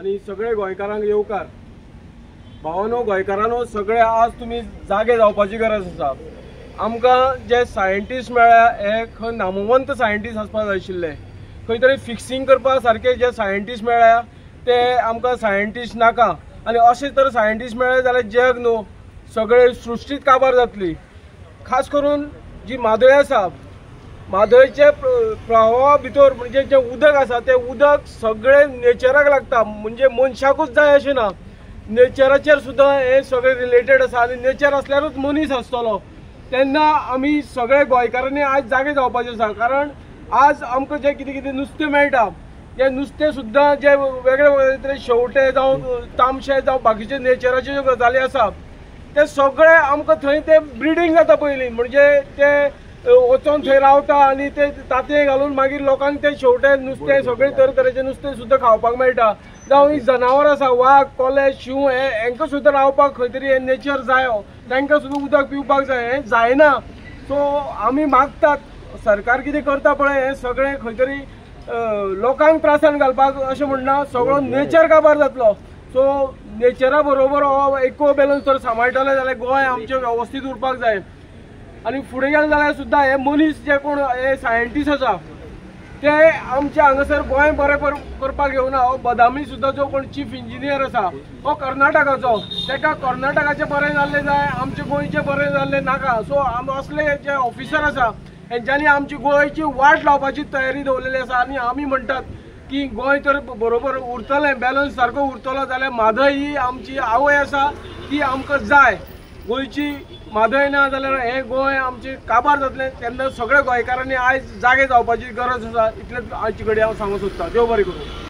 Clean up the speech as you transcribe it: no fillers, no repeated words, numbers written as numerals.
आणि सगळे गोंयकारांक येवकार भावानो गोंयकारांनो सगळे आज तुम्ही जागे जावपाची गरज आसा। आमकां जे सायंटिस्ट मेळ्ळ्या हे खंय नामवंत सायंटिस्ट आसपाक जाय आशिल्ले, खंय तरी फिक्सिंग करपा सारखे जे सायंटिस्ट मेळ्ळ्या ते आमकां सायंटिस्ट नाका। आनी अशें तर सायंटिस्ट मेळ्ळे जाल्यार जग न्हू सगळे सृश्टीच काबार जातली। खास करून जी म्हादय आसा म्हादयचे प्रवाहा भितर म्हणजे जे उदक आसा ते उदक सगळे नेचराक लागता, म्हणजे मनशाकूच जाय अशें ना, नेचराचेर सुद्दां हे सगळे रिलेटेड आसा आनी नेचर आसल्यारूच मनीस आसतलो। तेन्ना आमी सगळे गोंयकारांनी आज जागे जावपाचें आसा, कारण आज आमकां जे कितें कितें नुस्तें मेळटा ते नुस्तें सुद्दां जे वेगळे वेगळे शेवटे जावं तामशे जावं बाकीचे नेचराचे ज्यो गजाली आसा ते सगळे आमकां थंय ते ब्रिडींग जाता पयलीं, म्हणजे ते वचोन थंय रावता आनी ते तांतये घालून मागीर लोकांक ते शेवटे नुस्तें सगळे तरेतरेचें नुस्तें सुद्दां खावपाक मेळटा। जावं ही जनावर आसा वाघ कोले शिव हेंकां सुद्दां रावपाक खंय तरी नेचर जाय, तांकां सुद्दां उदक पिवपाक जाय, हें जायना। सो आमी मागतात सरकार कितें करता पळय हें सगळें खंय तरी लोकांक त्रासान घालपाक अशें म्हणना, सगळो नेचर काबार जातलो। सो नेचरा बरोबर हो इको बॅलन्स जर सांबाळटले जाल्यार गोंय आमचें वेवस्थीत उरपाक जाय। आनी फुडें गेले जाल्यार सुद्दां हे मनीस जे कोण हे सायंटिस्ट आसा ते आमचे हांगासर गोंय बरें करपाक येवना। हो बदामी सुद्दां जो कोण चीफ इंजिनियर आसा हो कर्नाटकाचो, ताका कर्नाटकाचें बरें जाल्लें जाय, आमचे गोंयचें बरें जाल्लें नाका। सो असले जे ऑफिसर आसा हेंच्यांनी आमची गोंयची वाट लावपाची तयारी दवरलेली आसा आनी आमी म्हणटात की गोंय तर बरोबर उरतलें, बॅलन्स सारको उरतलो जाल्यार म्हादय ही आमची आवय आसा ती आमकां जाय। गोंयची म्हादय ना जाल्यार हें गोंय आमचें काबार जातलें। तेन्ना सगळ्या गोंयकारांनी आयज जागे जावपाची गरज आसा, इतलेंच आयचे घडये हांव सांगूंक सोदतां। देव बरें करूं।